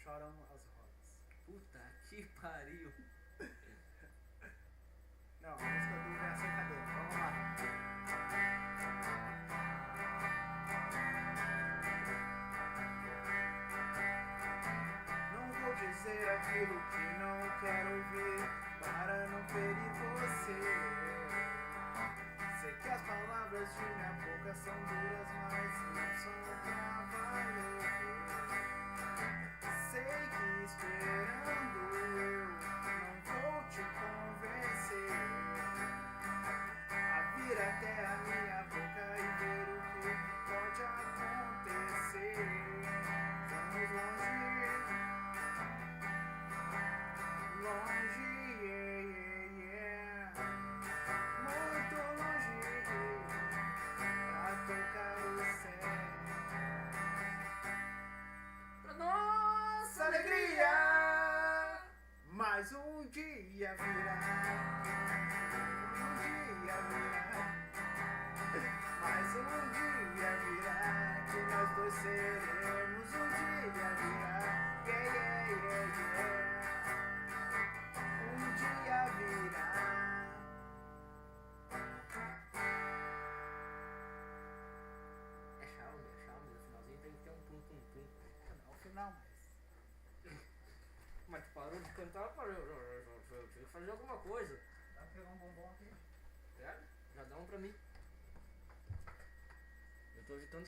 choram as rosas. Puta que pariu. Não, a música do Verso Cadeira. Vamos lá. Não vou dizer aquilo que não quero ouvir para não ferir você. Sei que as palavras de minha boca são duras, mas não são pra valer. Sei que esperando eu não vou te convencer a vir até a minha boca e ver o que pode acontecer. Vamos longe, longe, yeah, yeah, yeah. Muito longe, pra tocar o céu. Pra nossa Alegria, mais um dia virá. Um dia virá. Mais um dia virá. Que nós dois seremos. Um dia virá. Yeah, yeah, yeah, yeah. Um dia virá. É charme, no finalzinho tem que ter um pum-pum-pum. Não, o final, mas. Mas tu parou de cantar, parou. Eu tinha que fazer alguma coisa. Dá pra pegar um bombom aqui? Sério? Já dá um pra mim. Eu tô evitando